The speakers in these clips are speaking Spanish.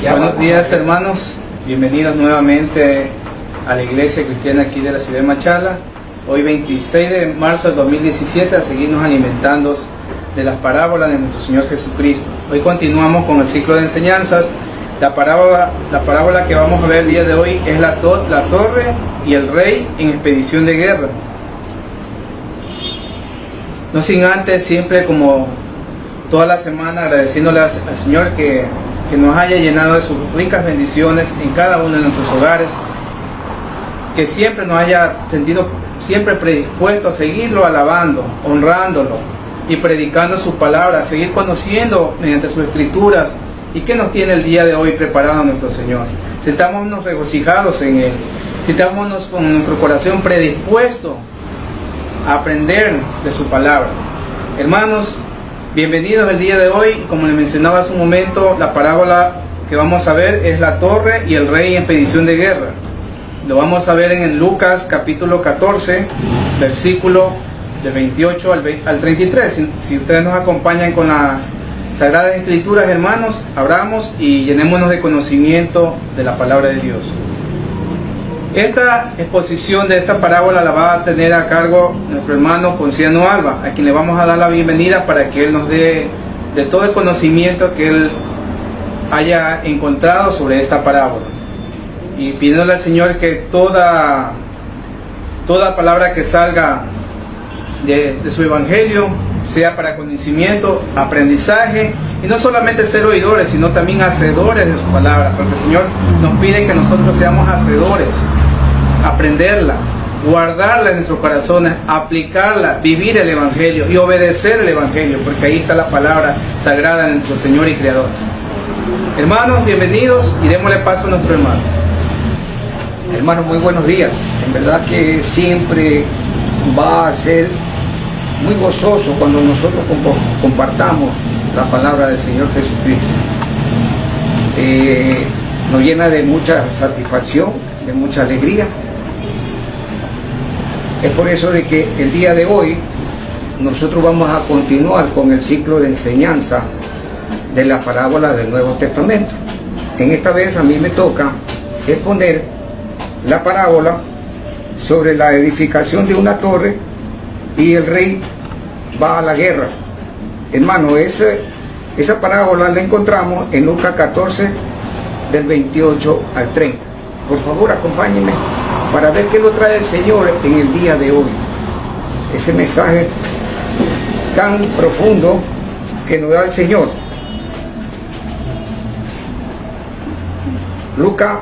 Buenos días, hermanos, bienvenidos nuevamente a la iglesia cristiana aquí de la ciudad de Machala. Hoy 26 de marzo del 2017 a seguirnos alimentando de las parábolas de nuestro Señor Jesucristo. Hoy continuamos con el ciclo de enseñanzas. La parábola que vamos a ver el día de hoy es la torre y el rey en expedición de guerra. No sin antes, siempre como toda la semana, agradeciéndole al Señor que nos haya llenado de sus ricas bendiciones en cada uno de nuestros hogares, que siempre nos haya sentido siempre predispuesto a seguirlo alabando, honrándolo y predicando su palabra, a seguir conociendo mediante sus escrituras y que nos tiene el día de hoy preparado nuestro Señor. Sentámonos regocijados en Él, sentámonos con nuestro corazón predispuesto a aprender de su palabra. Hermanos, bienvenidos el día de hoy. Como les mencionaba hace un momento, la parábola que vamos a ver es la torre y el rey en expedición de guerra. Lo vamos a ver en Lucas capítulo 14, versículo de 28 al 33. Si ustedes nos acompañan con las Sagradas Escrituras, hermanos, abramos y llenémonos de conocimiento de la palabra de Dios. Esta exposición de esta parábola la va a tener a cargo nuestro hermano Ponciano Alba, a quien le vamos a dar la bienvenida para que él nos dé de todo el conocimiento que él haya encontrado sobre esta parábola. Y pidiéndole al Señor que toda palabra que salga de su evangelio sea para conocimiento, aprendizaje, y no solamente ser oidores, sino también hacedores de su palabra, porque el Señor nos pide que nosotros seamos hacedores, aprenderla, guardarla en nuestros corazones, aplicarla, vivir el evangelio y obedecer el evangelio, porque ahí está la palabra sagrada de nuestro Señor y Creador. Hermanos, bienvenidos y démosle paso a nuestro hermano. Hermanos, muy buenos días. En verdad que siempre va a ser muy gozoso cuando nosotros compartamos la palabra del Señor Jesucristo. Nos llena de mucha satisfacción, de mucha alegría. Es por eso de que el día de hoy nosotros vamos a continuar con el ciclo de enseñanza de la parábola del Nuevo Testamento. En esta vez a mí me toca exponer la parábola sobre la edificación de una torre y el rey va a la guerra. Hermano, esa parábola la encontramos en Lucas 14 del 28 al 30. Por favor, acompáñenme para ver qué lo trae el Señor en el día de hoy. Ese mensaje tan profundo que nos da el Señor. Lucas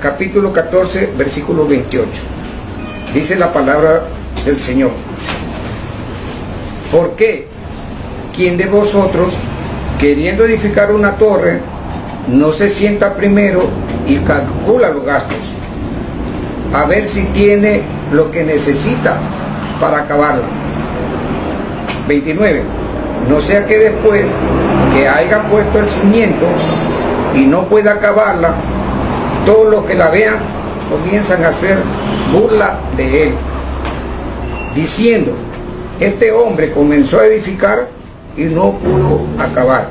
capítulo 14, versículo 28. Dice la palabra del Señor: ¿por qué quién de vosotros, queriendo edificar una torre, no se sienta primero y calcula los gastos, a ver si tiene lo que necesita para acabarla? 29. No sea que después que haya puesto el cimiento y no pueda acabarla, todos los que la vean comienzan a hacer burla de él, diciendo: este hombre comenzó a edificar y no pudo acabar.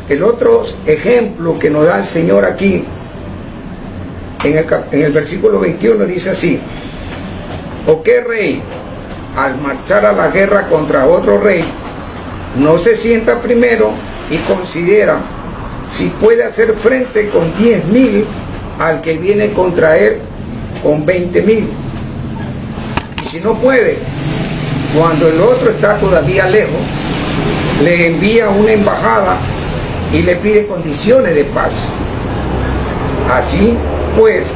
El otro ejemplo que nos da el Señor aquí, en el versículo 21, dice así: ¿o qué rey, al marchar a la guerra contra otro rey, no se sienta primero y considera si puede hacer frente con 10.000 al que viene contra él con 20.000? Y si no puede, cuando el otro está todavía lejos, le envía una embajada y le pide condiciones de paz. Así pues,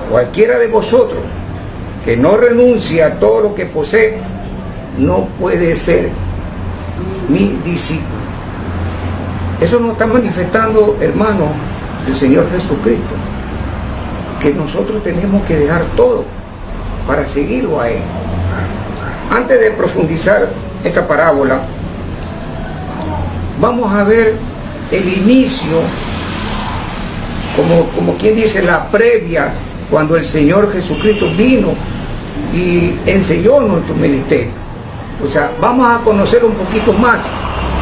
cualquiera de vosotros que no renuncie a todo lo que posee, no puede ser mi discípulo. Eso nos está manifestando, hermano, el Señor Jesucristo, que nosotros tenemos que dejar todo para seguirlo a Él. Antes de profundizar esta parábola, vamos a ver el inicio, como quien dice, la previa, cuando el Señor Jesucristo vino y enseñó nuestro ministerio. O sea, vamos a conocer un poquito más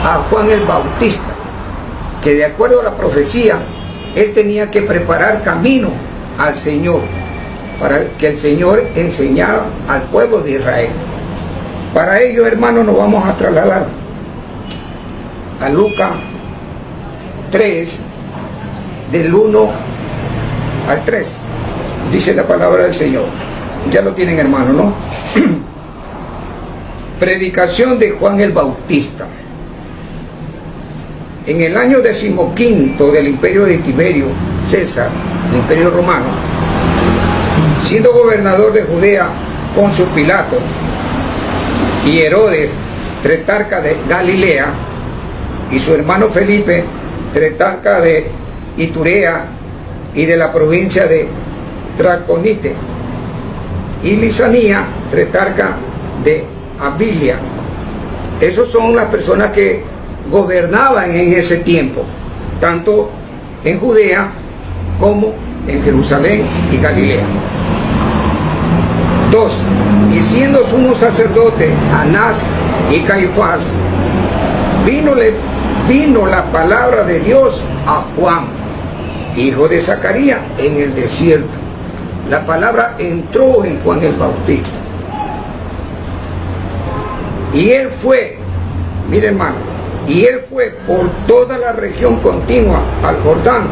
a Juan el Bautista, que de acuerdo a la profecía, él tenía que preparar camino al Señor, para que el Señor enseñara al pueblo de Israel. Para ello, hermanos, nos vamos a trasladar a Lucas 3, del 1 al 3. Dice la palabra del Señor. Ya lo tienen, hermano, ¿no? Predicación de Juan el Bautista. En el año 15 del imperio de Tiberio César, el imperio romano, siendo gobernador de Judea Poncio Pilato y Herodes, tetrarca de Galilea, y su hermano Felipe, tetrarca de Iturea y de la provincia de Traconite, y Lisanía, tetrarca de Abilia. Esos son las personas que gobernaban en ese tiempo, tanto en Judea como en Jerusalén y Galilea. 2. Y siendo sumo sacerdote Anás y Caifás, vino la palabra de Dios a Juan, hijo de Zacarías, en el desierto. La palabra entró en Juan el Bautista. Y él fue, mire hermano, y él fue por toda la región contigua al Jordán,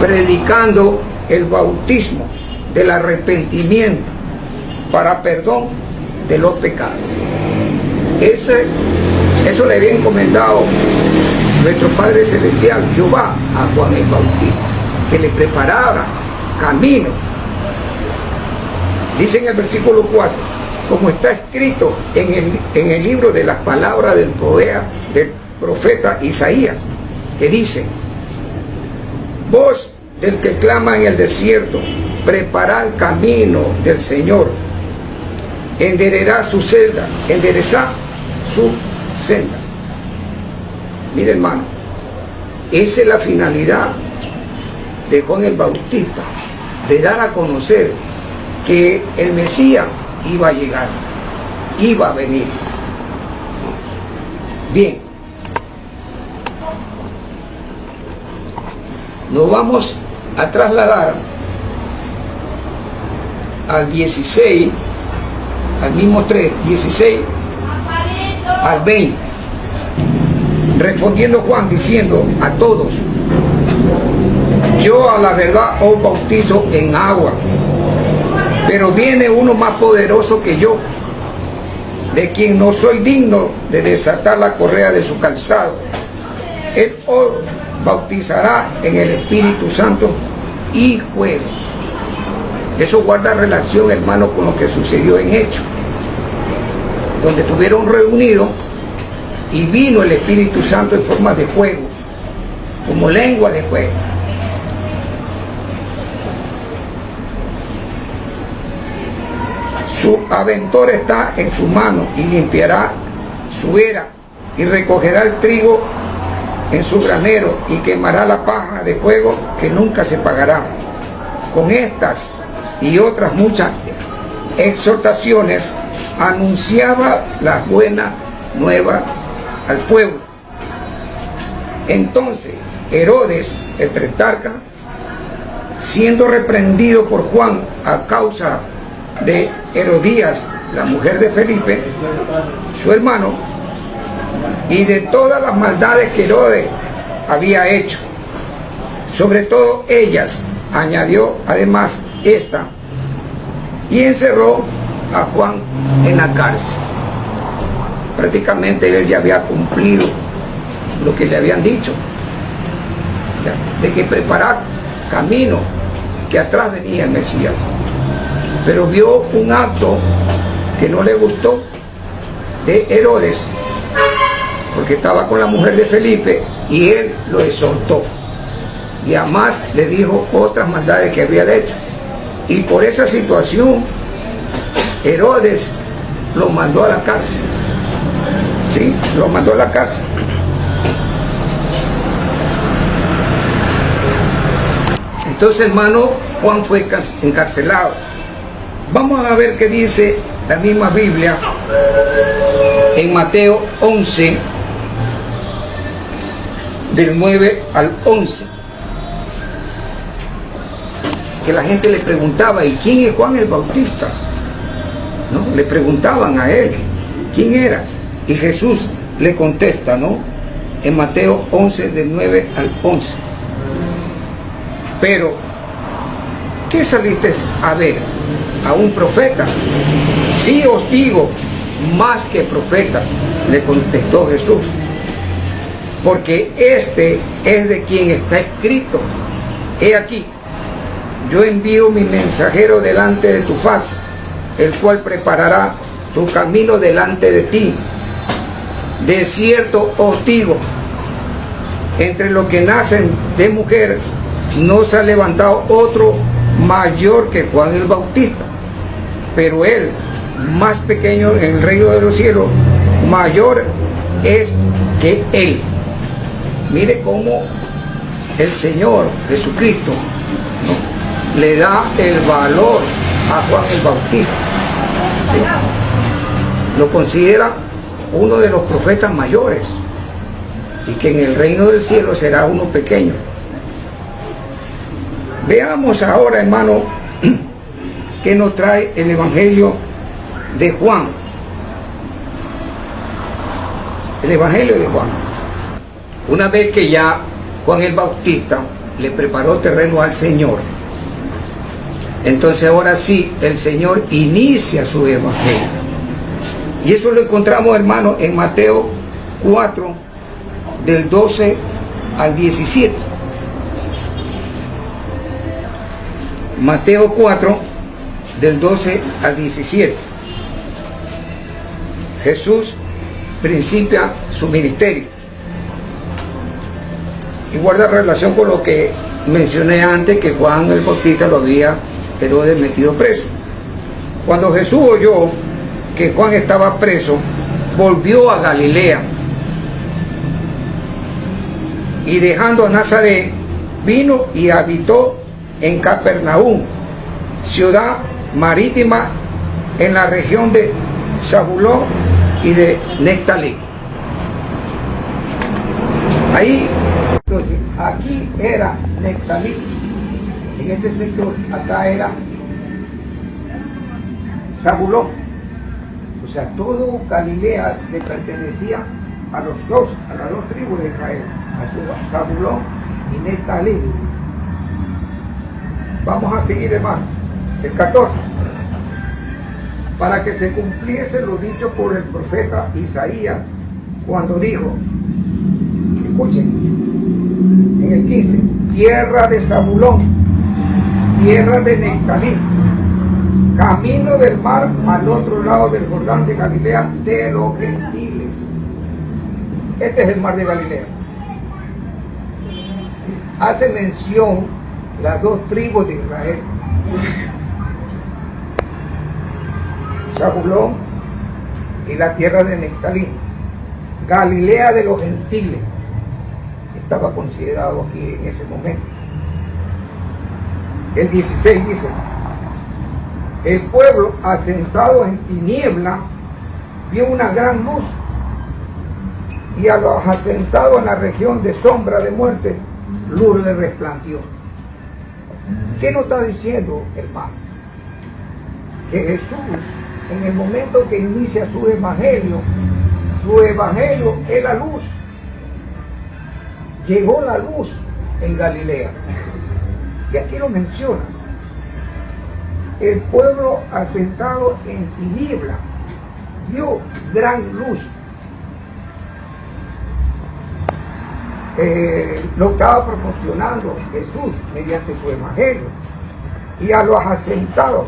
predicando el bautismo del arrepentimiento para perdón de los pecados. Eso le había encomendado nuestro Padre Celestial, Jehová, a Juan el Bautista, que le preparara camino. Dice en el versículo 4, como está escrito en el libro de las palabras del profeta Isaías, que dice: voz del que clama en el desierto, preparad el camino del Señor, enderezad su senda, Mire hermano, esa es la finalidad de Juan el Bautista, de dar a conocer que el Mesías iba a llegar, iba a venir. Bien, nos vamos a trasladar al 16, al mismo 3, 16 al 20, respondiendo Juan diciendo a todos: yo a la verdad os bautizo en agua, pero viene uno más poderoso que yo, de quien no soy digno de desatar la correa de su calzado. Él os bautizará en el Espíritu Santo y fuego. Eso guarda relación, hermano, con lo que sucedió en Hechos, donde estuvieron reunidos y vino el Espíritu Santo en forma de fuego, como lengua de fuego. Su aventor está en su mano y limpiará su era y recogerá el trigo en su granero y quemará la paja de fuego que nunca se pagará. Con estas y otras muchas exhortaciones anunciaba la buena nueva al pueblo. Entonces Herodes, el tetrarca, siendo reprendido por Juan a causa de Herodías, la mujer de Felipe, su hermano, y de todas las maldades que Herodes había hecho, sobre todo ellas, añadió además esta, y encerró a Juan en la cárcel. Prácticamente él ya había cumplido lo que le habían dicho, de que preparar camino, que atrás venía el Mesías. Pero vio un acto que no le gustó de Herodes, porque estaba con la mujer de Felipe, y él lo exhortó, y además le dijo otras maldades que había hecho, y por esa situación Herodes lo mandó a la cárcel. Sí, lo mandó a la cárcel. Entonces, hermano, Juan fue encarcelado. Vamos a ver qué dice la misma Biblia en Mateo 11, del 9 al 11. Que la gente le preguntaba, ¿y quién es Juan el Bautista? ¿No? Le preguntaban a él, ¿quién era? Y Jesús le contesta, ¿no? En Mateo 11, del 9 al 11. Pero, ¿qué saliste a ver? ¿A un profeta? Sí os digo, más que profeta, le contestó Jesús. Porque este es de quien está escrito. He aquí, yo envío mi mensajero delante de tu faz, el cual preparará tu camino delante de ti. De cierto os digo, entre los que nacen de mujer, no se ha levantado otro mayor que Juan el Bautista, pero él, más pequeño en el reino de los cielos, mayor es que él. Mire cómo el Señor Jesucristo, ¿no?, le da el valor a Juan el Bautista. ¿Sí? Lo considera uno de los profetas mayores, y que en el reino del cielo será uno pequeño. Veamos ahora, hermano, qué nos trae el Evangelio de Juan. El Evangelio de Juan. Una vez que ya Juan el Bautista le preparó terreno al Señor, entonces ahora sí el Señor inicia su Evangelio. Y eso lo encontramos, hermano, en Mateo 4, del 12 al 17. Mateo 4, del 12 al 17. Jesús principia su ministerio. Y guarda relación con lo que mencioné antes, que Juan el Bautista lo había Herodes metido preso. Cuando Jesús oyó que Juan estaba preso, volvió a Galilea. Y dejando a Nazaret, vino y habitó en Capernaum, ciudad marítima en la región de Zabulón y de Neftalí. Ahí, entonces, aquí era Neftalí, en este sector, acá era Zabulón. O sea, todo Galilea le pertenecía a las dos tribus de Israel, a Zabulón y Neftalí. Vamos a seguir, hermano. El 14. Para que se cumpliese lo dicho por el profeta Isaías, cuando dijo, escuchen, en el 15, tierra de Zabulón, tierra de Neftalí, camino del mar al otro lado del Jordán de Galilea, de los gentiles. Este es el mar de Galilea. Hace mención las dos tribus de Israel, Zabulón y la tierra de Neftalí. Galilea de los gentiles estaba considerado aquí en ese momento. El 16 dice, el pueblo asentado en tiniebla vio una gran luz, y a los asentados en la región de sombra de muerte, luz le resplandeció. ¿Qué nos está diciendo, hermano? Que Jesús, en el momento que inicia su evangelio es la luz. Llegó la luz en Galilea. Y aquí lo menciona. El pueblo asentado en tiniebla vio gran luz. Lo estaba promocionando Jesús mediante su evangelio. Y a los asentados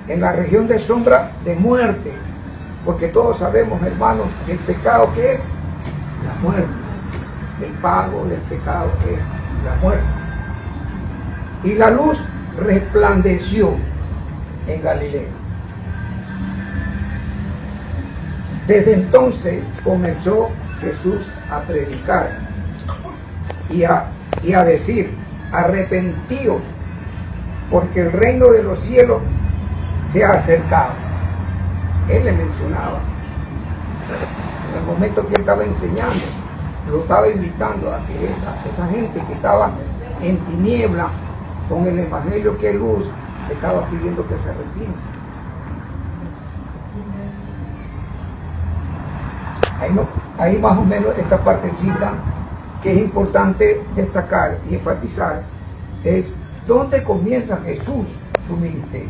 en la región de sombra de muerte, porque todos sabemos, hermanos, el pecado que es la muerte, el pago del pecado que es la muerte. Y la luz resplandeció en Galilea. Desde entonces comenzó Jesús a predicar y a decir, arrepentíos, porque el reino de los cielos se ha acercado. Él le mencionaba en el momento que él estaba enseñando, lo estaba invitando a que esa gente que estaba en tiniebla con el evangelio que es luz, le estaba pidiendo que se arrepienta. Ahí más o menos esta partecita que es importante destacar y enfatizar es dónde comienza Jesús su ministerio.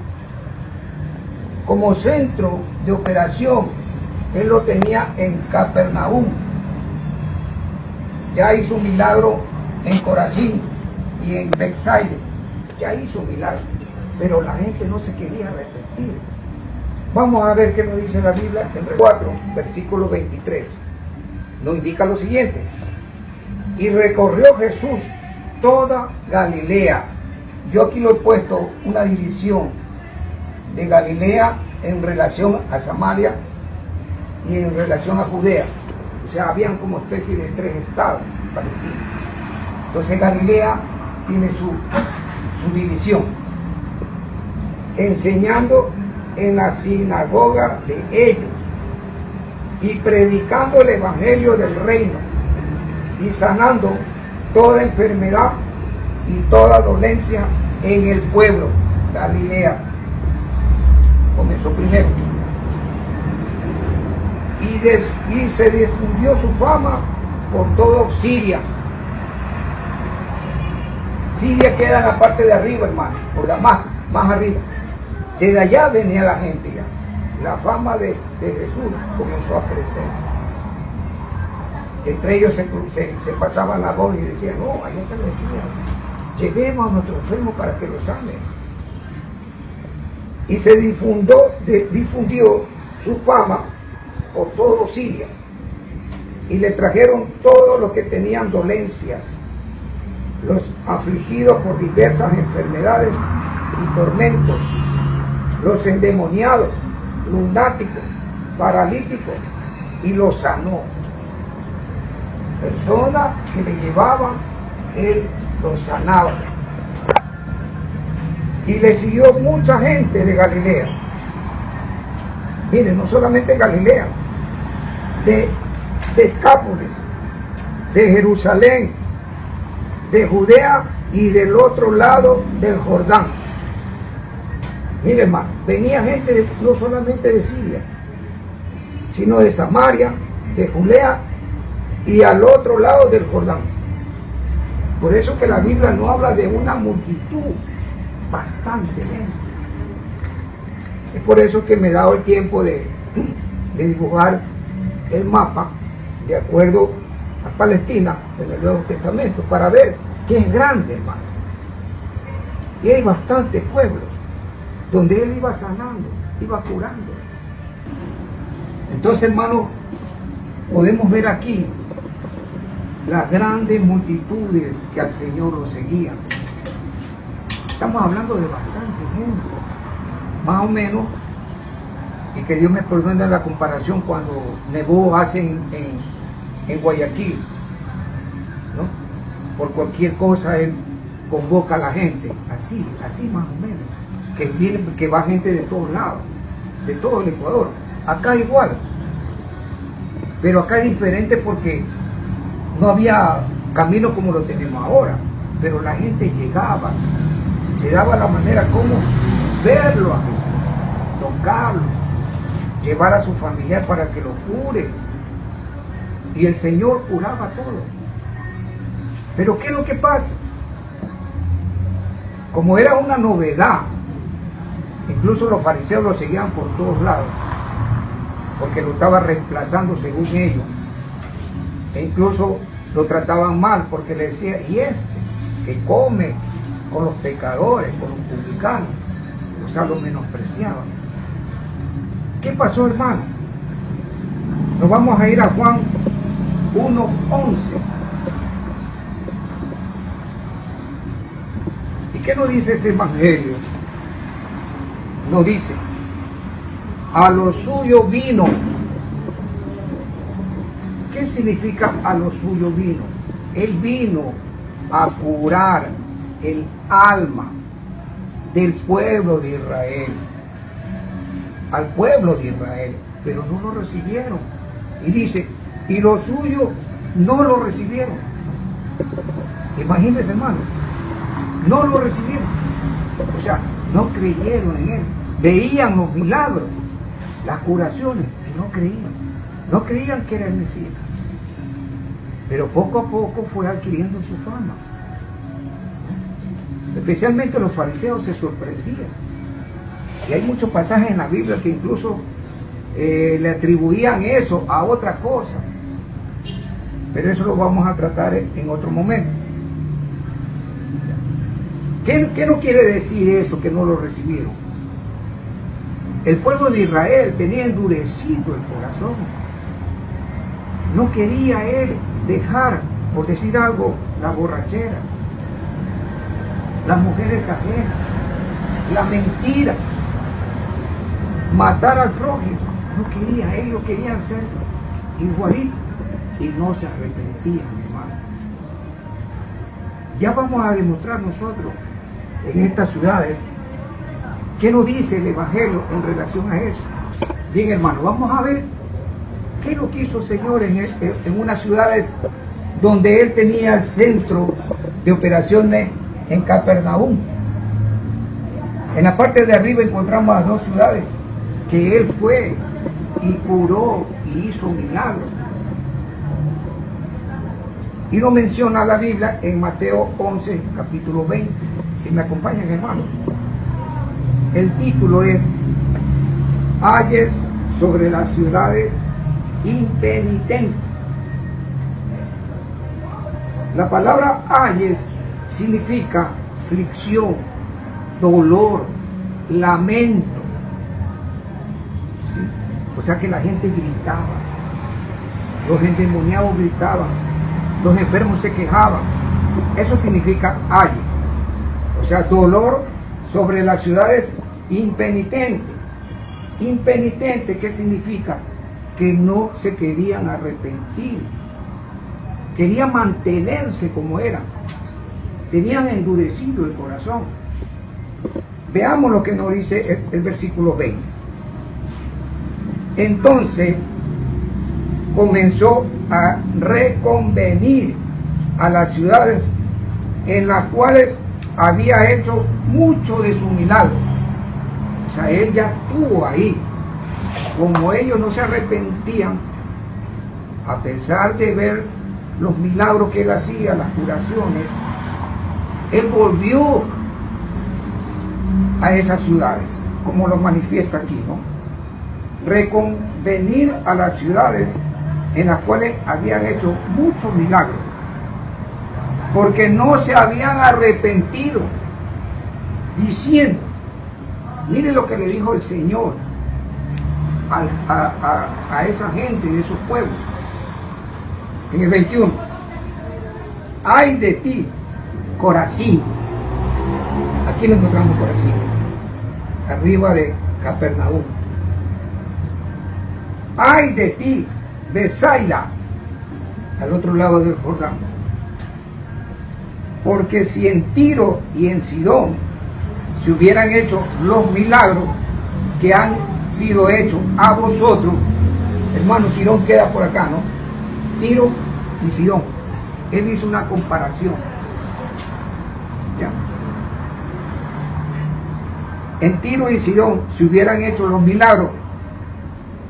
Como centro de operación, él lo tenía en Capernaum. Ya hizo un milagro en Corazín y en Betsaida. Ya hizo un milagro, pero la gente no se quería arrepentir. Vamos a ver qué nos dice la Biblia en 4, versículo 23. Nos indica lo siguiente: y recorrió Jesús toda Galilea. Yo aquí lo he puesto una división de Galilea en relación a Samaria y en relación a Judea. O sea, habían como especie de 3 estados palestinos. Entonces Galilea tiene su división. Enseñando en la sinagoga de ellos y predicando el evangelio del reino y sanando toda enfermedad y toda dolencia en el pueblo. Galilea comenzó primero y se difundió su fama por toda Siria. Siria queda en la parte de arriba, hermano, por la más arriba. Desde allá venía la gente ya. La fama de Jesús comenzó a crecer. Entre ellos se pasaban la voz y decían: no, allá está el Mesías, llevemos a nuestro enfermo para que lo sane. Y se difundió su fama por todo Siria. Y le trajeron todos los que tenían dolencias, los afligidos por diversas enfermedades y tormentos, los endemoniados, lunáticos, paralíticos, y los sanó. Personas que le llevaban, él los sanaba. Y le siguió mucha gente de Galilea. Miren, no solamente Galilea, de Decápolis, de Jerusalén, de Judea y del otro lado del Jordán. Miren, hermano, venía gente no solamente de Siria, sino de Samaria, de Judea y al otro lado del Jordán. Por eso que la Biblia no habla de una multitud, bastante gente. Es por eso que me he dado el tiempo de dibujar el mapa de acuerdo a Palestina en el Nuevo Testamento, para ver que es grande, hermano. Y hay bastantes pueblos donde él iba sanando, iba curando. Entonces, hermano, podemos ver aquí las grandes multitudes que al Señor lo seguían. Estamos hablando de bastante gente, más o menos, y que Dios me perdone la comparación cuando nevó hace en Guayaquil, ¿no? Por cualquier cosa él convoca a la gente, así más o menos, que va gente de todos lados, de todo el Ecuador. Acá igual, pero acá es diferente porque no había camino como lo tenemos ahora, pero la gente llegaba, se daba la manera como verlo a Jesús, tocarlo, llevar a su familiar para que lo cure, y el Señor curaba todo. Pero ¿qué es lo que pasa? Como era una novedad, incluso los fariseos lo seguían por todos lados, porque lo estaba reemplazando según ellos, e incluso lo trataban mal porque le decía: y este que come con los pecadores, con los publicanos, o sea, lo menospreciaban. ¿Qué pasó, hermano? Nos vamos a ir a Juan 1:11. ¿Y qué nos dice ese evangelio? Nos dice: a lo suyo vino. ¿Qué significa a lo suyo vino? Él vino a curar el alma del pueblo de Israel, al pueblo de Israel, pero no lo recibieron. Y dice: y los suyos no lo recibieron. Imagínense, hermano, no lo recibieron. O sea, no creyeron en él. Veían los milagros, las curaciones, y no creían. No creían que era el Mesías. Pero poco a poco fue adquiriendo su fama. Especialmente los fariseos se sorprendían. Y hay muchos pasajes en la Biblia que incluso le atribuían eso a otra cosa. Pero eso lo vamos a tratar en otro momento. ¿Qué no quiere decir eso, que no lo recibieron? El pueblo de Israel tenía endurecido el corazón. No quería él dejar, por decir algo, la borrachera, las mujeres ajenas, la mentira, matar al prójimo. No quería, ellos querían ser igualitos y no se arrepentían, hermano. Ya vamos a demostrar nosotros en estas ciudades qué nos dice el Evangelio en relación a eso. Bien, hermano, vamos a ver qué lo que hizo el Señor en unas ciudades donde Él tenía el centro de operaciones en Capernaum. En la parte de arriba encontramos las dos ciudades que Él fue y curó y hizo milagros. Y lo menciona la Biblia en Mateo 11, capítulo 20. Si me acompañan, hermanos. El título es Ayes sobre las ciudades impenitentes. La palabra ayes significa aflicción, dolor, lamento. ¿Sí? O sea que la gente gritaba, los endemoniados gritaban, los enfermos se quejaban. Eso significa ayes. O sea, dolor sobre las ciudades impenitentes. Impenitente, ¿qué significa? Que no se querían arrepentir. Querían mantenerse como eran. Tenían endurecido el corazón. Veamos lo que nos dice el versículo 20. Entonces comenzó a reconvenir a las ciudades en las cuales había hecho mucho de su milagro. O sea, él ya estuvo ahí. Como ellos no se arrepentían, a pesar de ver los milagros que él hacía, las curaciones, él volvió a esas ciudades, como lo manifiesta aquí, ¿no? Reconvenir a las ciudades en las cuales habían hecho muchos milagros, porque no se habían arrepentido, diciendo, mire lo que le dijo el Señor a esa gente de esos pueblos. En el 21, ay de ti, Corazín. Aquí lo encontramos Corazín, arriba de Capernaum. Ay de ti, Besaida, al otro lado del Jordán. Porque si en Tiro y en Sidón se hubieran hecho los milagros que han sido hechos a vosotros, hermano, Sidón queda por acá, ¿no? Tiro y Sidón. Él hizo una comparación. ¿Ya? En Tiro y Sidón se hubieran hecho los milagros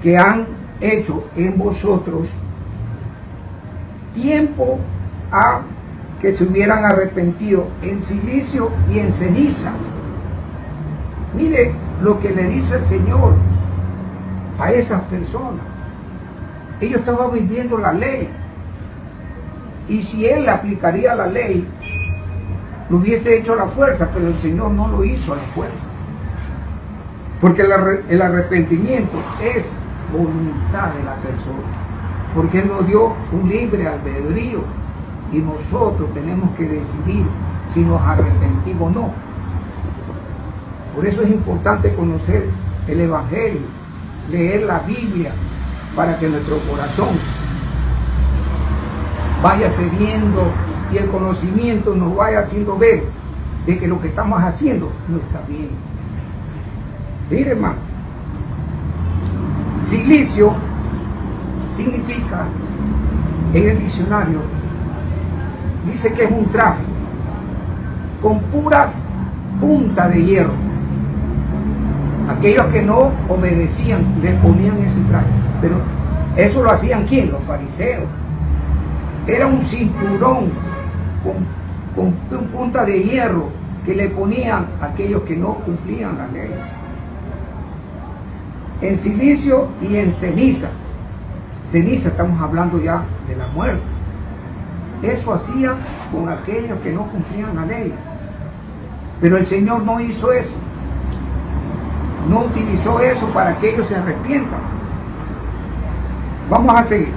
que han hecho en vosotros, tiempo a que se hubieran arrepentido en silicio y en ceniza. Mire lo que le dice el Señor a esas personas. Ellos estaban viviendo la ley, y si Él aplicaría la ley, lo hubiese hecho a la fuerza, pero el Señor no lo hizo a la fuerza, porque el arrepentimiento es voluntad de la persona, porque Él nos dio un libre albedrío, y nosotros tenemos que decidir si nos arrepentimos o no. Por eso es importante conocer el Evangelio, leer la Biblia, para que nuestro corazón vaya cediendo y el conocimiento nos vaya haciendo ver de que lo que estamos haciendo no está bien. Mire, hermano, silicio significa en el diccionario dice que es un traje con puras puntas de hierro. Aquellos que no obedecían le ponían ese traje, pero eso lo hacían ¿quién? Los fariseos. Era un cinturón con punta de hierro que le ponían a aquellos que no cumplían la ley. En silicio y en ceniza. Ceniza, estamos hablando ya de la muerte. Eso hacía con aquellos que no cumplían la ley. Pero el Señor no hizo eso. No utilizó eso para que ellos se arrepientan. Vamos a seguir.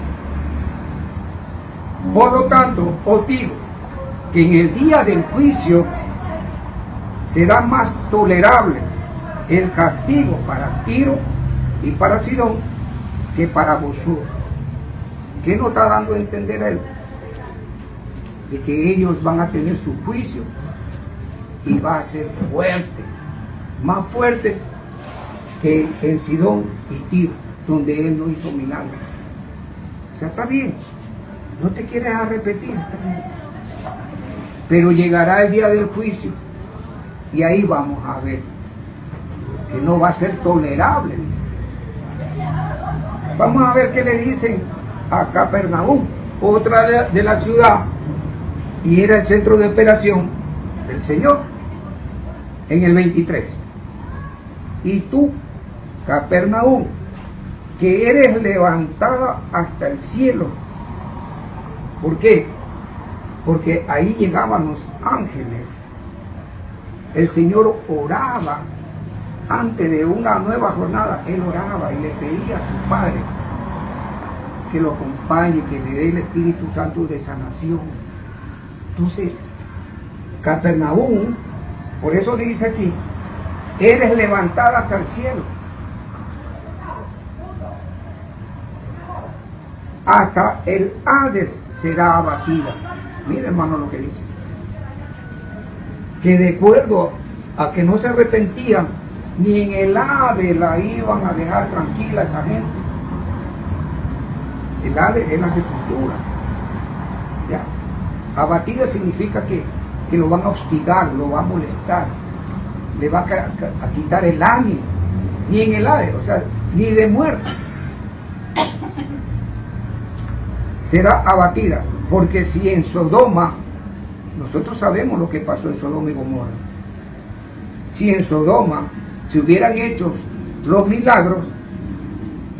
Por lo tanto, os digo que en el día del juicio será más tolerable el castigo para Tiro y para Sidón que para vosotros. ¿Qué nos está dando a entender él? De que ellos van a tener su juicio y va a ser fuerte, más fuerte que en Sidón y Tiro, donde él no hizo milagros. O sea, está bien, no te quieres arrepentir, está bien. Pero llegará el día del juicio y ahí vamos a ver que no va a ser tolerable. Vamos a ver qué le dicen a Capernaum, otra de la ciudad, y era el centro de operación del Señor, en el 23. Y tú, Capernaum, que eres levantada hasta el cielo. ¿Por qué? Porque ahí llegaban los ángeles. El Señor oraba antes de una nueva jornada. Él oraba y le pedía a su Padre que lo acompañe, que le dé el Espíritu Santo de sanación. Entonces, Capernaum, por eso dice aquí, eres levantada hasta el cielo. Hasta el Hades será abatida. Mira, hermano, lo que dice. Que de acuerdo a que no se arrepentían, ni en el Hades la iban a dejar tranquila esa gente. El Hades es la sepultura. ¿Ya? Abatida significa que lo van a hostigar, lo va a molestar, le va a quitar el ánimo. Ni en el Hades, o sea, ni de muerte. Será abatida, porque si en Sodoma, nosotros sabemos lo que pasó en Sodoma y Gomorra, si en Sodoma se hubieran hecho los milagros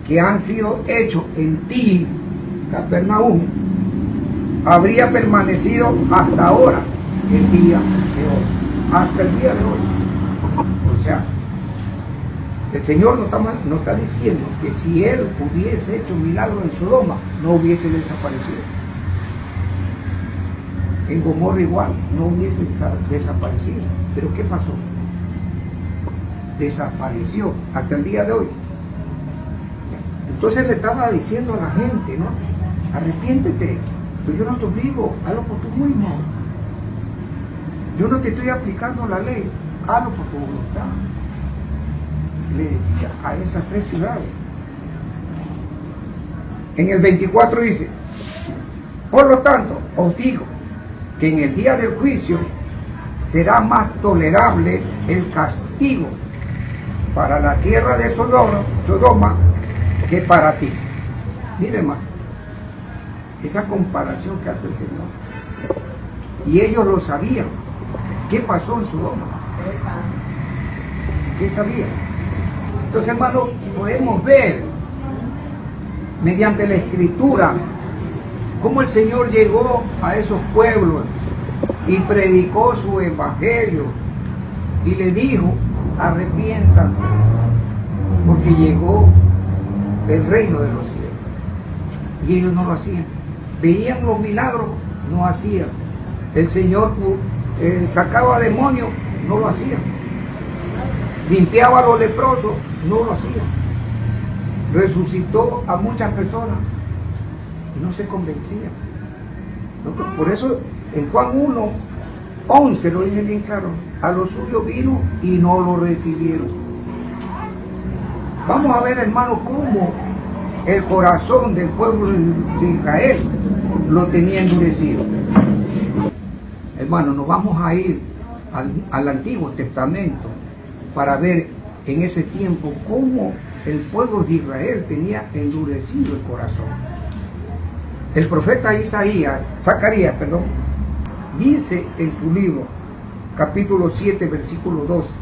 que han sido hechos en ti, Capernaum, habría permanecido hasta ahora el día de hoy, hasta el día de hoy. O sea, el Señor nos está diciendo que si Él hubiese hecho un milagro en Sodoma, no hubiese desaparecido. En Gomorra igual, no hubiese desaparecido. Pero ¿qué pasó? Desapareció hasta el día de hoy. Entonces le estaba diciendo a la gente, ¿no? Arrepiéntete, pues yo no te obligo, hazlo por tu mismo. Yo no te estoy aplicando la ley, hazlo por tu voluntad. Le decía a esas tres ciudades. En el 24 dice, por lo tanto, os digo que en el día del juicio será más tolerable el castigo para la tierra de Sodoma que para ti. Mire, hermano, esa comparación que hace el Señor. Y ellos lo sabían. ¿Qué pasó en Sodoma? ¿Qué sabían? Entonces, hermano, podemos ver mediante la Escritura cómo el Señor llegó a esos pueblos y predicó su evangelio y le dijo, arrepiéntanse, porque llegó el reino de los cielos. Y ellos no lo hacían. Veían los milagros, no hacían. El Señor sacaba demonios, no lo hacían. Limpiaba a los leprosos, no lo hacía. Resucitó a muchas personas y no se convencían. Por eso en Juan 1:11 lo dice bien claro, a los suyos vino y no lo recibieron. Vamos a ver, hermano, cómo el corazón del pueblo de Israel lo tenía endurecido. Hermano, nos vamos a ir al Antiguo Testamento para ver en ese tiempo cómo el pueblo de Israel tenía endurecido el corazón. El profeta Zacarías, dice en su libro, capítulo 7, versículo 12,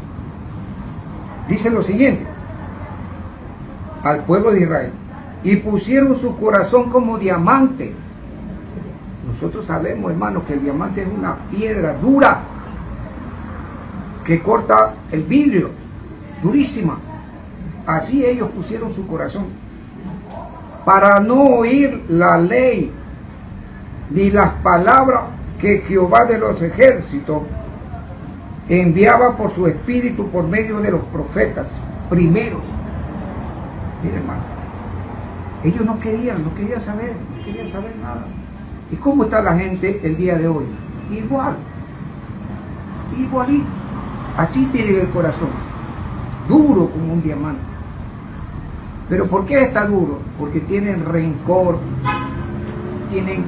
dice lo siguiente, al pueblo de Israel: y pusieron su corazón como diamante. Nosotros sabemos, hermanos, que el diamante es una piedra dura que corta el vidrio, durísima. Así ellos pusieron su corazón, para no oír la ley ni las palabras que Jehová de los ejércitos enviaba por su espíritu por medio de los profetas primeros. Mire, hermano, ellos no querían saber nada. ¿Y cómo está la gente el día de hoy? Igualito. Así tiene el corazón, duro como un diamante. ¿Pero por qué está duro? Porque tienen rencor, tienen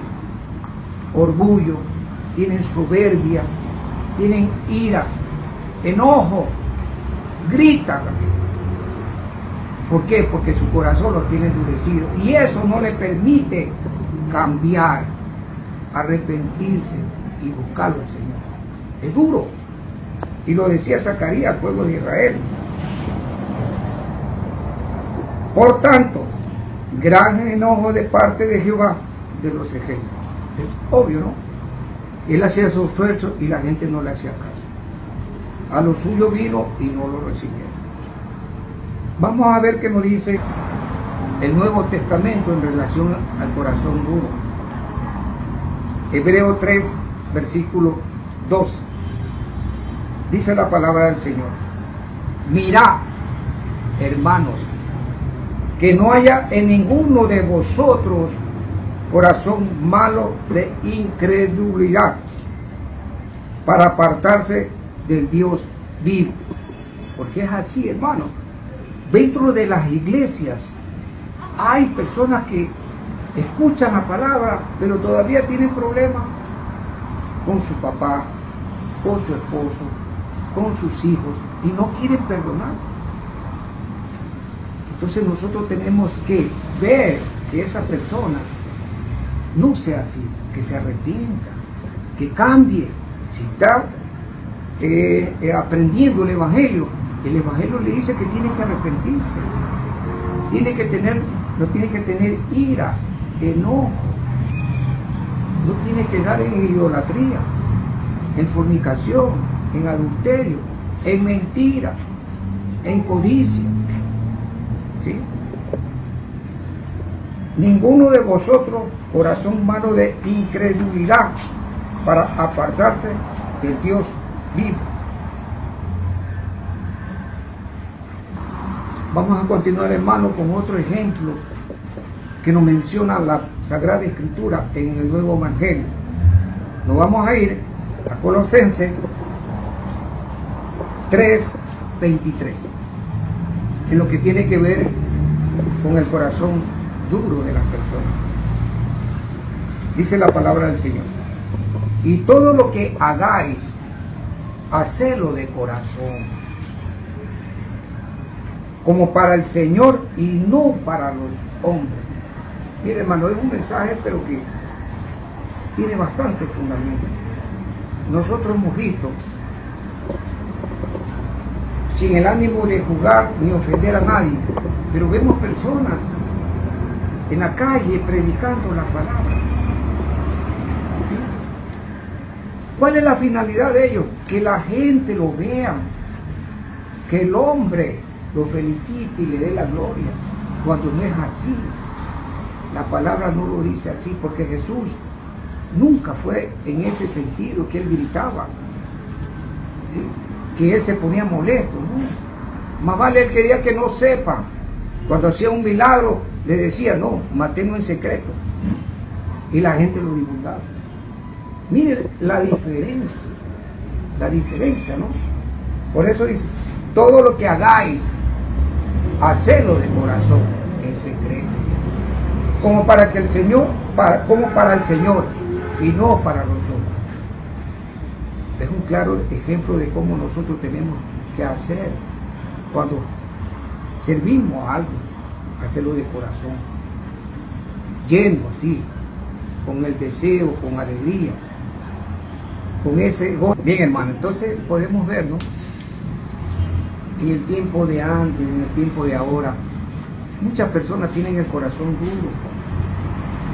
orgullo, tienen soberbia, tienen ira, enojo, gritan. ¿Por qué? Porque su corazón lo tiene endurecido y eso no le permite cambiar, arrepentirse y buscarlo al Señor. Es duro. Y lo decía Zacarías al pueblo de Israel. Por tanto, gran enojo de parte de Jehová de los ejércitos. Es obvio, ¿no? Él hacía su esfuerzo y la gente no le hacía caso. A lo suyo vino y no lo recibieron. Vamos a ver qué nos dice el Nuevo Testamento en relación al corazón duro. Hebreo 3, versículo 2. Dice la palabra del Señor: mirad, hermanos, que no haya en ninguno de vosotros corazón malo de incredulidad, para apartarse del Dios vivo. Porque es así, hermano. Dentro de las iglesias hay personas que escuchan la palabra, pero todavía tienen problemas con su papá, con su esposo, con sus hijos, y no quieren perdonar. Entonces nosotros tenemos que ver que esa persona no sea así, que se arrepienta, que cambie. Si está aprendiendo el Evangelio le dice que tiene que arrepentirse, no tiene que tener ira, enojo, no tiene que dar en idolatría, en fornicación, en adulterio, en mentira, en codicia. ¿Sí? Ninguno de vosotros corazón malo de incredulidad, para apartarse del Dios vivo. Vamos a continuar, hermano, con otro ejemplo que nos menciona la Sagrada Escritura en el Nuevo Evangelio. Nos vamos a ir a Colosenses 3:23, en lo que tiene que ver con el corazón duro de las personas. Dice la palabra del Señor: y todo lo que hagáis, hacedlo de corazón, como para el Señor y no para los hombres. Mire, hermano, es un mensaje pero que tiene bastante fundamento. Nosotros hemos visto, sin el ánimo de jugar ni ofender a nadie, pero vemos personas en la calle predicando la palabra. ¿Sí? ¿Cuál es la finalidad de ellos? Que la gente lo vea, que el hombre lo felicite y le dé la gloria, cuando no es así. La palabra no lo dice así, porque Jesús nunca fue en ese sentido que él gritaba, ¿sí? Que él se ponía molesto, ¿no? Más vale él quería que no sepan. Cuando hacía un milagro le decía: no, matémoslo en secreto, y la gente lo divulgaba. Mire la diferencia, ¿no? Por eso dice: todo lo que hagáis, hacedlo de corazón, en secreto. como para el Señor y no para los hombres. Es un claro ejemplo de cómo nosotros tenemos que hacer cuando servimos a alguien, hacerlo de corazón, lleno así, con el deseo, con alegría, con ese gozo. Bien, hermano, entonces podemos ver, ¿no?, en el tiempo de antes, en el tiempo de ahora, muchas personas tienen el corazón duro,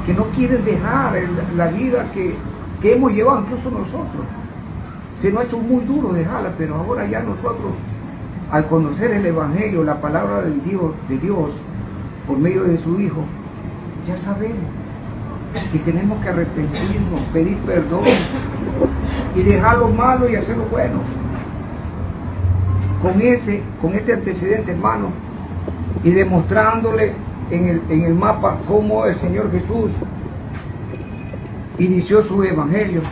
que no quieren dejar la vida que hemos llevado incluso nosotros. Se nos ha hecho muy duro dejarla, pero ahora ya nosotros, al conocer el Evangelio, la palabra de Dios por medio de su Hijo, ya sabemos que tenemos que arrepentirnos, pedir perdón y dejar lo malo y hacer lo bueno. Con este antecedente, hermano, y demostrándole en el mapa cómo el Señor Jesús inició su evangelio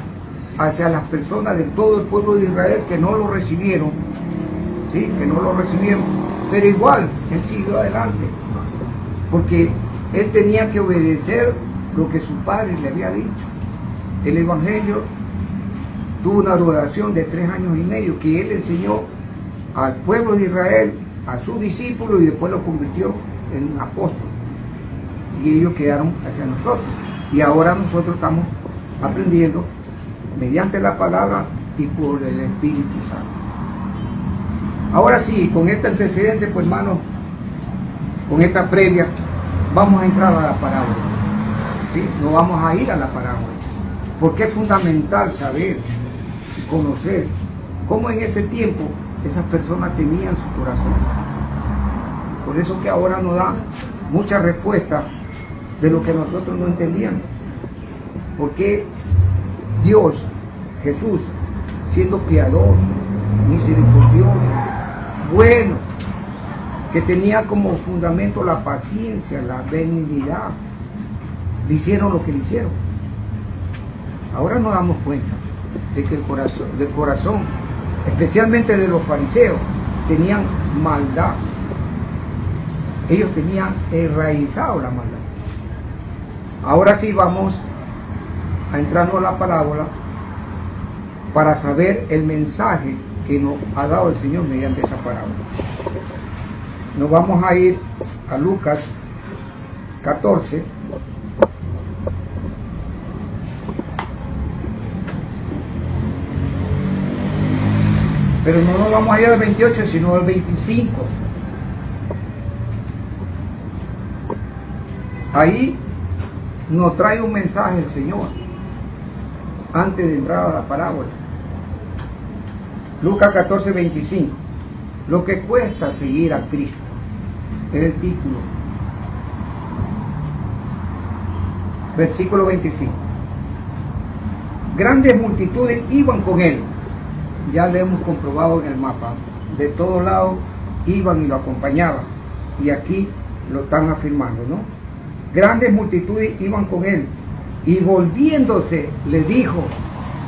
hacia las personas de todo el pueblo de Israel que no lo recibieron, ¿sí?, que no lo recibieron, pero igual él siguió adelante, porque él tenía que obedecer lo que su padre le había dicho. El evangelio tuvo una duración de 3 años y medio que él enseñó al pueblo de Israel, a sus discípulos, y después lo convirtió en apóstol, y ellos quedaron hacia nosotros, y ahora nosotros estamos aprendiendo mediante la palabra y por el Espíritu Santo. Ahora sí, con este antecedente, pues hermano, con esta previa, vamos a entrar a la parábola, ¿sí? No vamos a ir a la parábola, porque es fundamental saber y conocer cómo en ese tiempo esas personas tenían su corazón. Por eso que ahora nos da mucha respuesta de lo que nosotros no entendíamos. Porque Dios, Jesús, siendo piadoso, misericordioso, bueno, que tenía como fundamento la paciencia, la benignidad, le hicieron lo que le hicieron. Ahora nos damos cuenta de que el corazón, especialmente de los fariseos, tenían maldad. Ellos tenían enraizado la maldad. Ahora sí vamos a entrarnos a la parábola para saber el mensaje que nos ha dado el Señor mediante esa parábola. Nos vamos a ir a Lucas 14. Pero no nos vamos a ir al 28, sino al 25. Ahí nos trae un mensaje el Señor antes de entrar a la parábola. Lucas 14, 25. Lo que cuesta seguir a Cristo. Es el título. Versículo 25. Grandes multitudes iban con él. Ya lo hemos comprobado en el mapa. De todos lados iban y lo acompañaban. Y aquí lo están afirmando, ¿no? Grandes multitudes iban con él. Y volviéndose le dijo.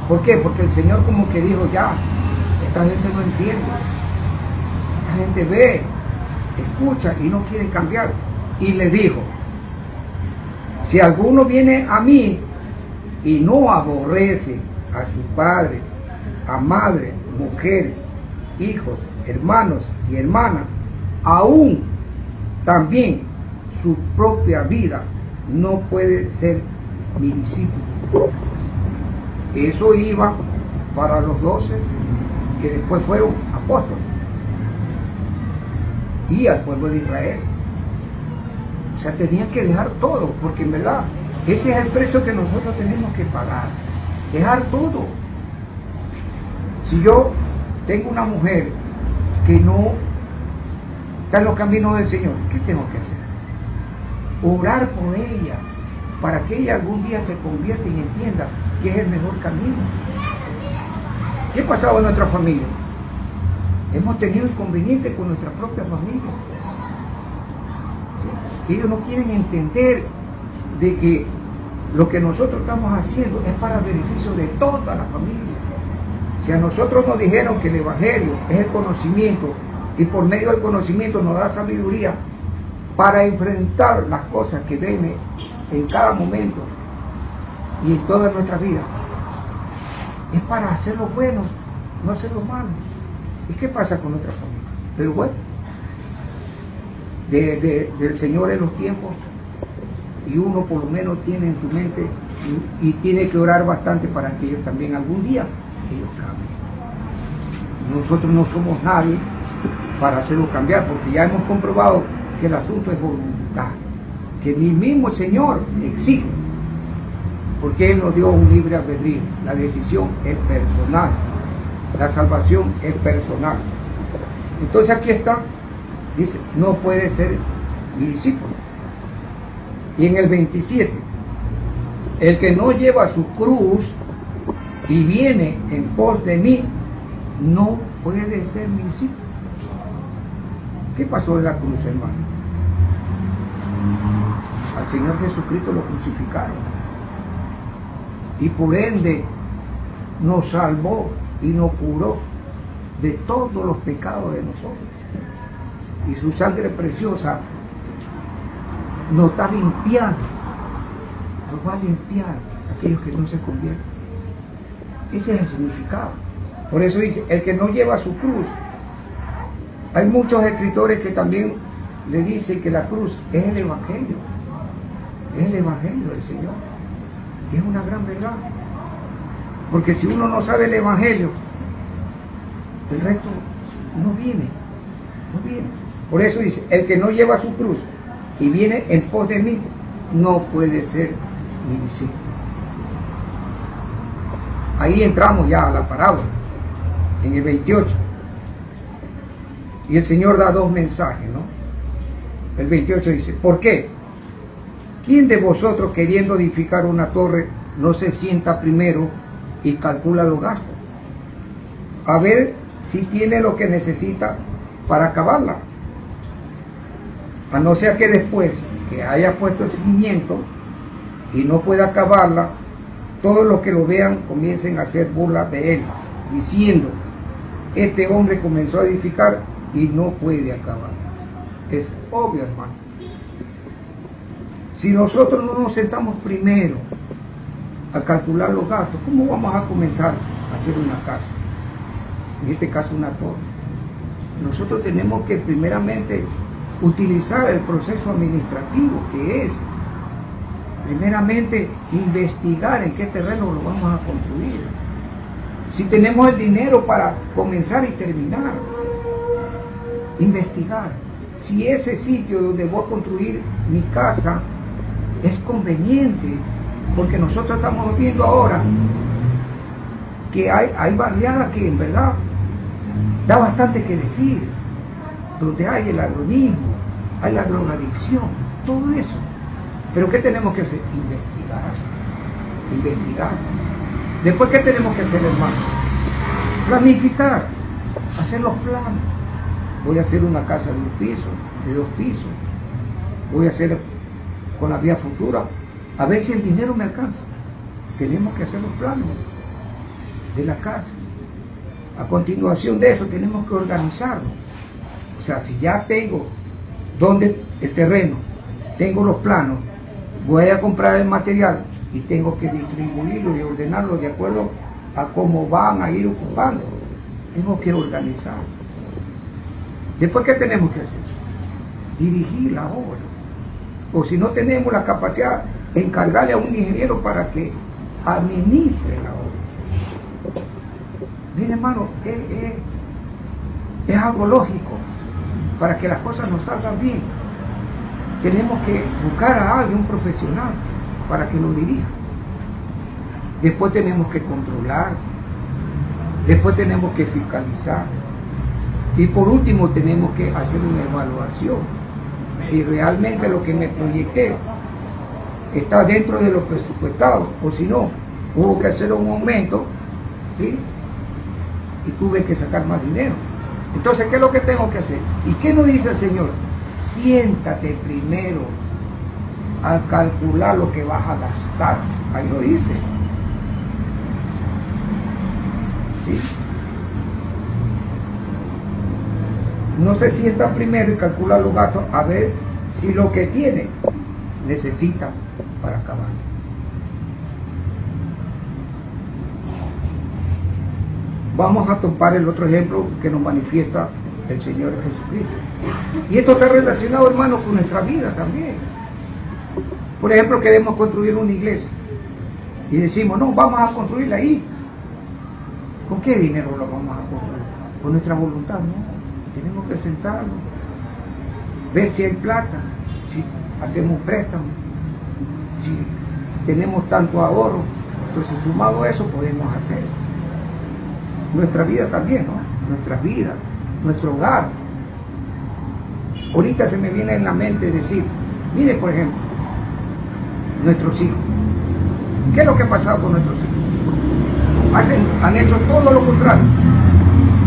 ¿Por qué? Porque el Señor como que dijo, ya, esta gente no entiende. Esta gente ve, escucha y no quiere cambiar. Y le dijo, si alguno viene a mí y no aborrece a su padre, a madre, mujer, hijos, hermanos y hermanas, aún también su propia vida, no puede ser mi discípulo. Eso iba para los 12 que después fueron apóstoles y al pueblo de Israel. O sea, tenían que dejar todo, porque en verdad ese es el precio que nosotros tenemos que pagar, dejar todo. Si yo tengo una mujer que no está en los caminos del Señor, ¿qué tengo que hacer? Orar por ella, para que ella algún día se convierta y entienda que es el mejor camino. ¿Qué ha pasado en nuestra familia? Hemos tenido inconvenientes con nuestra propia familia. ¿Sí? Que ellos no quieren entender de que lo que nosotros estamos haciendo es para el beneficio de toda la familia. Si a nosotros nos dijeron que el Evangelio es el conocimiento y por medio del conocimiento nos da sabiduría para enfrentar las cosas que vienen en cada momento y en toda nuestra vida es para hacer lo bueno, no hacer lo malo. ¿Y qué pasa con nuestra familia? Pero bueno, del Señor en los tiempos, y uno por lo menos tiene en su mente y tiene que orar bastante para que ellos también algún día ellos cambien. Nosotros no somos nadie para hacerlo cambiar, porque ya hemos comprobado que el asunto es voluntad, que ni mismo el Señor exige, porque Él nos dio un libre albedrío. La decisión es personal, la salvación es personal. Entonces aquí está, dice, no puede ser mi discípulo. Y en el 27, el que no lleva su cruz y viene en pos de mí, no puede ser mi discípulo. ¿Qué pasó en la cruz, hermano? Al Señor Jesucristo lo crucificaron. Y por ende nos salvó y nos curó de todos los pecados de nosotros. Y su sangre preciosa nos está limpiando, nos va a limpiar a aquellos que no se convierten. Ese es el significado. Por eso dice, el que no lleva su cruz. Hay muchos escritores que también le dicen que la cruz es el Evangelio. Es el Evangelio del Señor. Y es una gran verdad. Porque si uno no sabe el Evangelio, el resto no viene. No viene. Por eso dice, el que no lleva su cruz y viene en pos de mí, no puede ser mi discípulo. Ahí entramos ya a la parábola, en el 28. Y el Señor da dos mensajes, ¿no? El 28 dice, ¿por qué? ¿Quién de vosotros, queriendo edificar una torre, no se sienta primero y calcula los gastos? A ver si tiene lo que necesita para acabarla. A no ser que después que haya puesto el cimiento y no pueda acabarla, todos los que lo vean comiencen a hacer burla de él, diciendo, este hombre comenzó a edificar y no puede acabar. Es obvio, hermano. Si nosotros no nos sentamos primero a calcular los gastos, ¿cómo vamos a comenzar a hacer una casa? En este caso una torre. Nosotros tenemos que primeramente utilizar el proceso administrativo, que es primeramente investigar en qué terreno lo vamos a construir. Si tenemos el dinero para comenzar y terminar, investigar si ese sitio donde voy a construir mi casa es conveniente, porque nosotros estamos viendo ahora que hay barriadas que en verdad da bastante que decir, donde hay el agronismo, hay la drogadicción, todo eso. Pero ¿qué tenemos que hacer? Investigar. Después, ¿qué tenemos que hacer, hermano? Planificar, hacer los planos. Voy a hacer una casa de 1 piso, de 2 pisos. Voy a hacer con la vía futura, a ver si el dinero me alcanza. Tenemos que hacer los planos de la casa. A continuación de eso tenemos que organizarlo. O sea, si ya tengo donde el terreno, tengo los planos, voy a comprar el material y tengo que distribuirlo y ordenarlo de acuerdo a cómo van a ir ocupando. Tengo que organizarlo. Después, ¿qué tenemos que hacer? Dirigir la obra. O si no tenemos la capacidad, encargarle a un ingeniero para que administre la obra. Miren, hermano, es algo lógico. Para que las cosas nos salgan bien, tenemos que buscar a alguien, un profesional, para que lo dirija. Después tenemos que controlar, después tenemos que fiscalizar, y por último tenemos que hacer una evaluación, si realmente lo que me proyecté está dentro de lo presupuestado, o si no, hubo que hacer un aumento, ¿sí? Y tuve que sacar más dinero. Entonces, ¿qué es lo que tengo que hacer? ¿Y qué nos dice el Señor? Siéntate primero al calcular lo que vas a gastar. Ahí lo dice. ¿Sí? No se sienta primero y calcula los gastos a ver si lo que tiene necesita para acabar. Vamos a tomar el otro ejemplo que nos manifiesta el Señor Jesucristo. Y esto está relacionado, hermanos, con nuestra vida también. Por ejemplo, queremos construir una iglesia y decimos, no, vamos a construirla ahí. ¿Con qué dinero lo vamos a construir? Con nuestra voluntad, no. Tenemos que sentarnos, ver si hay plata, si hacemos préstamos, si tenemos tanto ahorro. Entonces, sumado a eso, podemos hacer nuestra vida también, ¿no? Nuestras vidas, nuestro hogar. Ahorita se me viene en la mente decir, mire, por ejemplo, nuestros hijos. ¿Qué es lo que ha pasado con nuestros hijos? Han hecho todo lo contrario.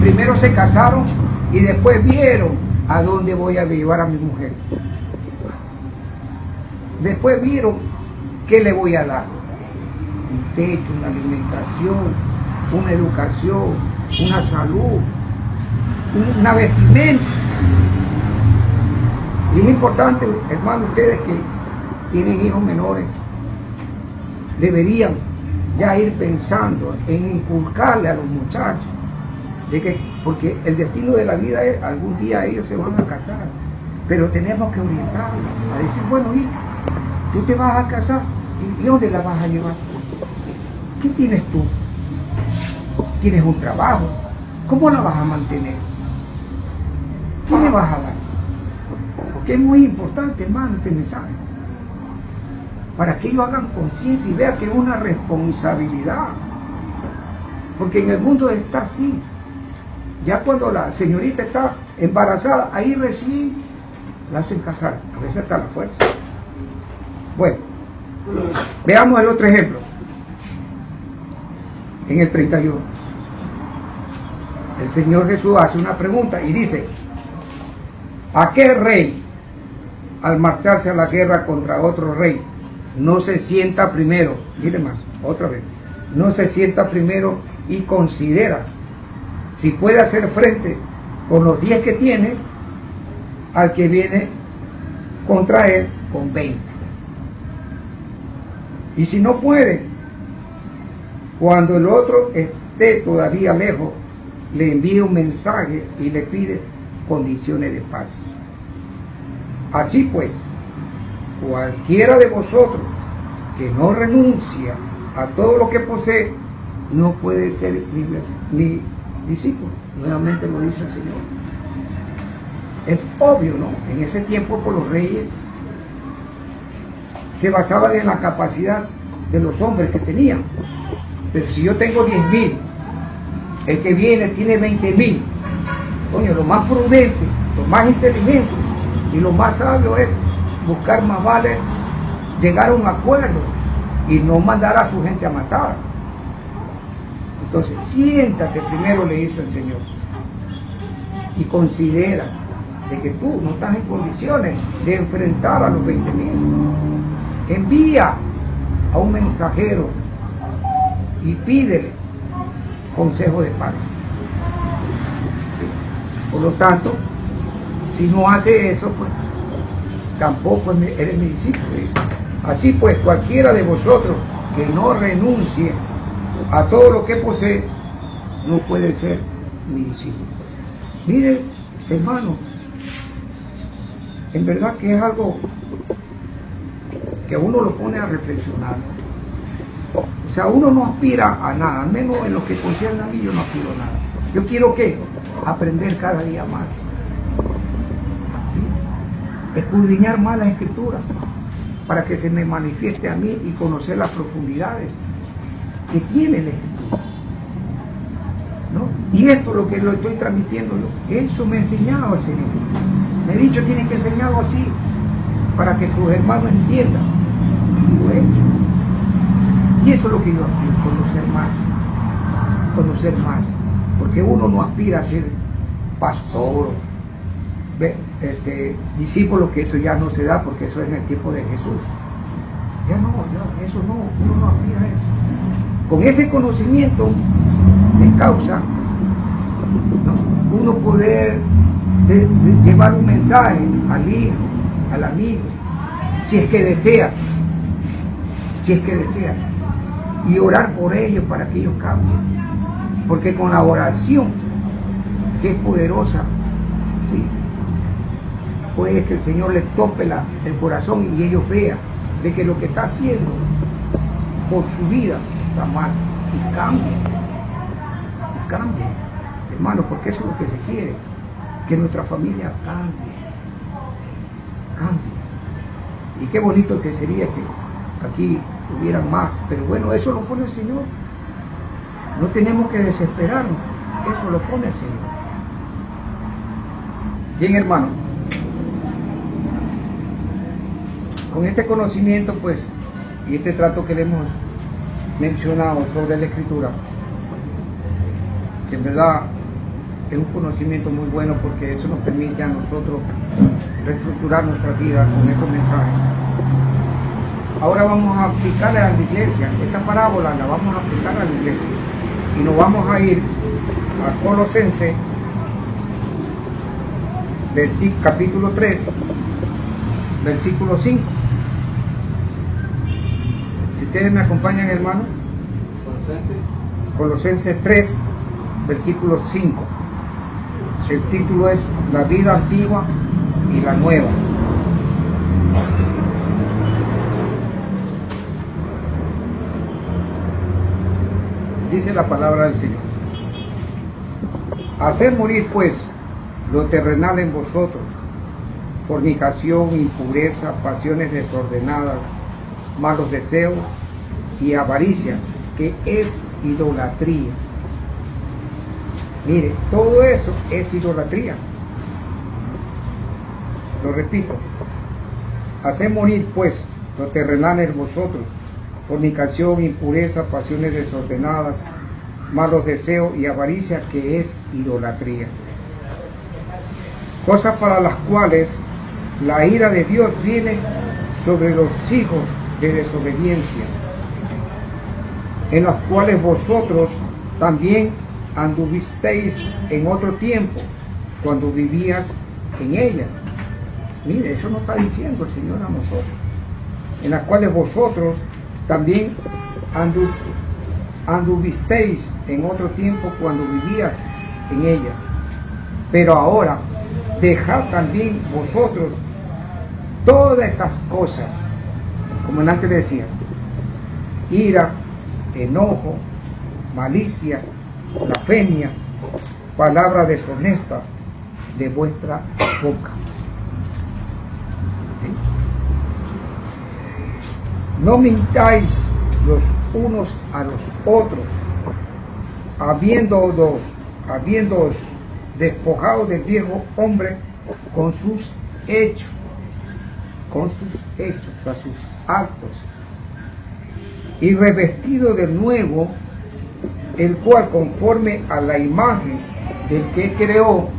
Primero se casaron y después vieron a dónde voy a llevar a mi mujer. Después vieron qué le voy a dar. Un techo, una alimentación, una educación, una salud, una vestimenta. Y es importante, hermanos, ustedes que tienen hijos menores, deberían ya ir pensando en inculcarle a los muchachos, porque el destino de la vida es, algún día ellos se van a casar, pero tenemos que orientarlos, a decir, bueno, hijo, tú te vas a casar, ¿y dónde la vas a llevar? ¿Qué tienes tú? ¿Tienes un trabajo? ¿Cómo la vas a mantener? ¿Qué le vas a dar? Porque es muy importante, hermano, este mensaje, para que ellos hagan conciencia y vean que es una responsabilidad, porque en el mundo está así. Ya cuando la señorita está embarazada, ahí recién la hacen casar, a veces está la fuerza. Bueno, veamos el otro ejemplo, en el 31. El Señor Jesús hace una pregunta y dice, ¿a qué rey, al marcharse a la guerra contra otro rey, no se sienta primero? Mire más, otra vez, no se sienta primero y considera si puede hacer frente con los 10 que tiene al que viene contra él con 20. Y si no puede, cuando el otro esté todavía lejos, le envía un mensaje y le pide condiciones de paz. Así pues, cualquiera de vosotros que no renuncia a todo lo que posee, no puede ser mi discípulo. Nuevamente lo dice el Señor. Es obvio, ¿no? En ese tiempo, por los reyes se basaban en la capacidad de los hombres que tenían. Pero si yo tengo 10.000, el que viene tiene 20.000, coño, lo más prudente, lo más inteligente y lo más sabio es buscar, más vale llegar a un acuerdo y no mandar a su gente a matar. Entonces, siéntate primero, le dice el Señor, y considera de que tú no estás en condiciones de enfrentar a los 20.000. Envía a un mensajero y pídele consejo de paz. Por lo tanto, si no hace eso, pues tampoco eres mi discípulo, dice. Así pues, cualquiera de vosotros que no renuncie a todo lo que posee, no puede ser mi discípulo. Mire, hermano, en verdad que es algo que uno lo pone a reflexionar. O sea, uno no aspira a nada, al menos en lo que concierne a mí, yo no aspiro a nada. Yo quiero, ¿qué? Aprender cada día más. ¿Sí? Escudriñar más la Escritura, para que se me manifieste a mí y conocer las profundidades que tiene la Escritura, ¿no? Y esto es lo que lo estoy transmitiendo yo. Eso me ha enseñado el Señor. Me ha dicho, tienen que enseñarlo así, para que tus hermanos entiendan. Lo he hecho. Y eso es lo que yo aspiro, conocer más, porque uno no aspira a ser pastor, discípulo, que eso ya no se da, porque eso es en el tiempo de Jesús. Ya no, eso no, uno no aspira a eso. Con ese conocimiento de causa, ¿no? Uno poder de llevar un mensaje al hijo, al amigo, si es que desea, si es que desean, y orar por ellos para que ellos cambien, porque con la oración, que es poderosa, ¿sí?, puede que el Señor les tope el corazón y ellos vean de que lo que está haciendo por su vida está mal, y cambien, hermano, porque eso es lo que se quiere, que nuestra familia cambie. Y qué bonito que sería que aquí hubieran más, pero bueno, eso lo pone el Señor. No tenemos que desesperarnos, eso lo pone el Señor. Bien, hermano, con este conocimiento, pues, y este trato que le hemos mencionado sobre la Escritura, que en verdad es un conocimiento muy bueno, porque eso nos permite a nosotros reestructurar nuestra vida con estos mensajes. Ahora vamos a aplicarle a la iglesia, esta parábola la vamos a aplicar a la iglesia, y nos vamos a ir a Colosenses, capítulo 3, versículo 5. Si ustedes me acompañan, hermanos, Colosenses 3, versículo 5. El título es La vida antigua y la nueva. Dice la palabra del Señor: haced morir pues lo terrenal en vosotros, fornicación, impureza, pasiones desordenadas, malos deseos y avaricia, que es idolatría. Mire, todo eso es idolatría. Lo repito: haced morir pues lo terrenal en vosotros, fornicación, impureza, pasiones desordenadas, malos deseos y avaricia, que es idolatría. Cosas para las cuales la ira de Dios viene sobre los hijos de desobediencia, en los cuales vosotros también anduvisteis en otro tiempo, cuando vivías en ellas. Mire, eso nos está diciendo el Señor a nosotros, en las cuales vosotros también anduvisteis en otro tiempo, cuando vivías en ellas. Pero ahora dejad también vosotros todas estas cosas, como antes le decía: ira, enojo, malicia, blasfemia, palabra deshonesta de vuestra boca. ¿Sí? No mintáis los unos a los otros, habiéndoos despojado del viejo hombre con sus hechos, o sea, sus actos, y revestido del nuevo, el cual, conforme a la imagen del que creó,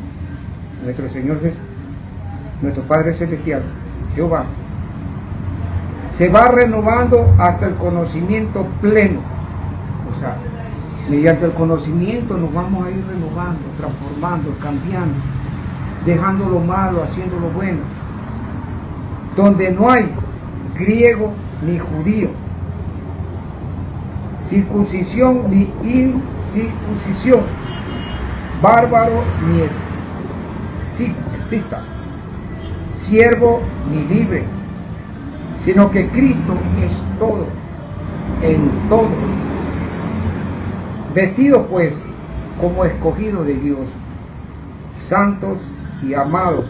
nuestro Señor, nuestro Padre Celestial, Jehová, se va renovando hasta el conocimiento pleno. O sea, mediante el conocimiento nos vamos a ir renovando, transformando, cambiando, dejando lo malo, haciendo lo bueno, donde no hay griego ni judío, circuncisión ni incircuncisión, bárbaro ni escita, siervo ni libre, sino que Cristo es todo, en todo. Vestidos pues como escogidos de Dios, santos y amados,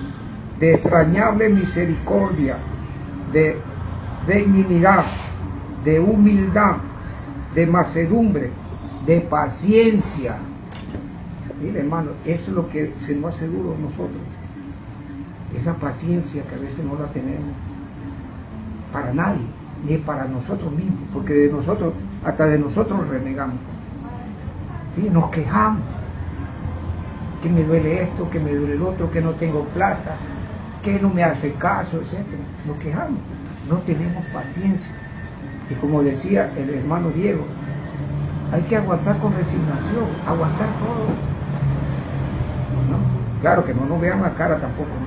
de entrañable misericordia, de benignidad, de humildad, de mansedumbre, de paciencia. Mire, hermano, eso es lo que se nos hace duro a nosotros, esa paciencia que a veces no la tenemos para nadie, ni para nosotros mismos, porque de nosotros, hasta de nosotros renegamos. ¿Sí? Nos quejamos, que me duele esto, que me duele el otro, que no tengo plata, que no me hace caso, etc. Nos quejamos, no tenemos paciencia. Y como decía el hermano Diego, hay que aguantar con resignación, aguantar todo, ¿no? Claro que no nos vean la cara tampoco, ¿no?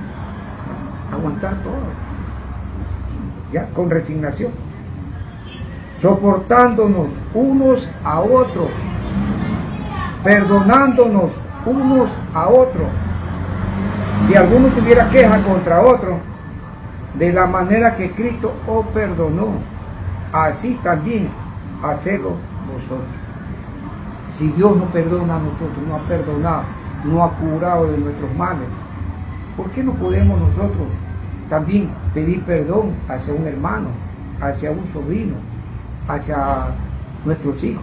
Aguantar todo, ya, con resignación, soportándonos unos a otros, perdonándonos unos a otros. Si alguno tuviera queja contra otro, de la manera que Cristo os perdonó, así también hacedlo vosotros. Si Dios nos perdona a nosotros, nos ha perdonado, nos ha curado de nuestros males, ¿por qué no podemos nosotros también pedir perdón hacia un hermano, hacia un sobrino, hacia nuestros hijos?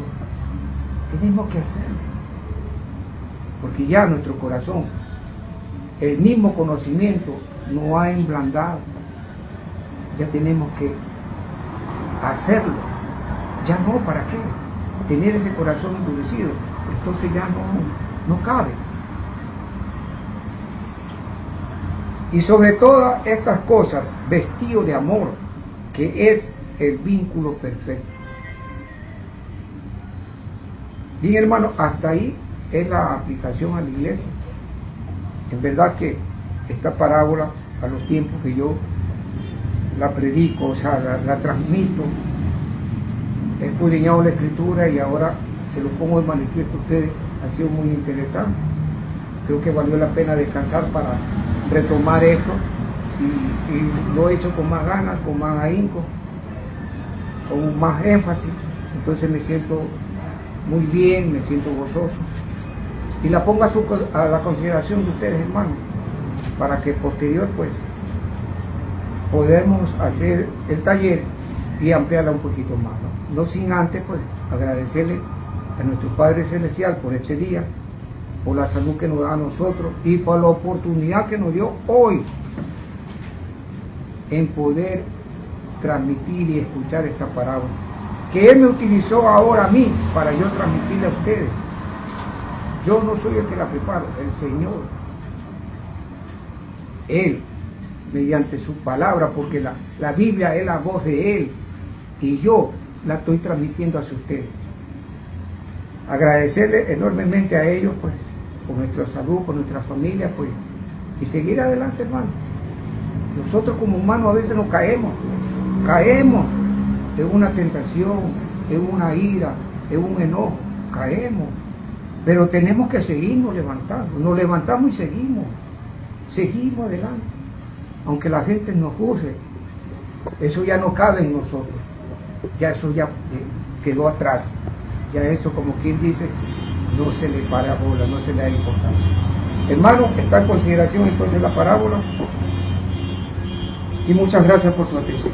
Tenemos que hacerlo, porque ya nuestro corazón, el mismo conocimiento nos ha emblandado. Ya tenemos que hacerlo. Ya no, ¿para qué? Tener ese corazón endurecido, entonces ya no cabe. Y sobre todas estas cosas, vestido de amor, que es el vínculo perfecto. Bien, hermano, hasta ahí es la aplicación a la iglesia. En verdad que esta parábola, a los tiempos que yo la predico, o sea, la transmito, he escudriñado la escritura y ahora se lo pongo de manifiesto a ustedes, ha sido muy interesante. Creo que valió la pena descansar para retomar esto y lo he hecho con más ganas, con más ahínco, con más énfasis. Entonces me siento muy bien, me siento gozoso y la pongo a la consideración de ustedes, hermanos, para que posterior pues podamos hacer el taller y ampliarla un poquito más, no sin antes pues agradecerle a nuestro Padre Celestial por este día, por la salud que nos da a nosotros y por la oportunidad que nos dio hoy en poder transmitir y escuchar esta parábola que Él me utilizó ahora a mí para yo transmitirle a ustedes. Yo no soy el que la preparo, el Señor. Él, mediante su palabra, porque la Biblia es la voz de Él y yo la estoy transmitiendo hacia ustedes. Agradecerle enormemente a ellos pues por nuestra salud, por nuestra familia, pues, y seguir adelante, hermano. Nosotros como humanos a veces nos caemos en una tentación, en una ira, en un enojo, caemos, pero tenemos que seguirnos levantando, nos levantamos y seguimos adelante, aunque la gente nos juzgue, eso ya no cabe en nosotros, ya eso ya quedó atrás, ya eso, como quien dice, no se le para bola, no se le da importancia. Hermano, está en consideración entonces la parábola y muchas gracias por su atención.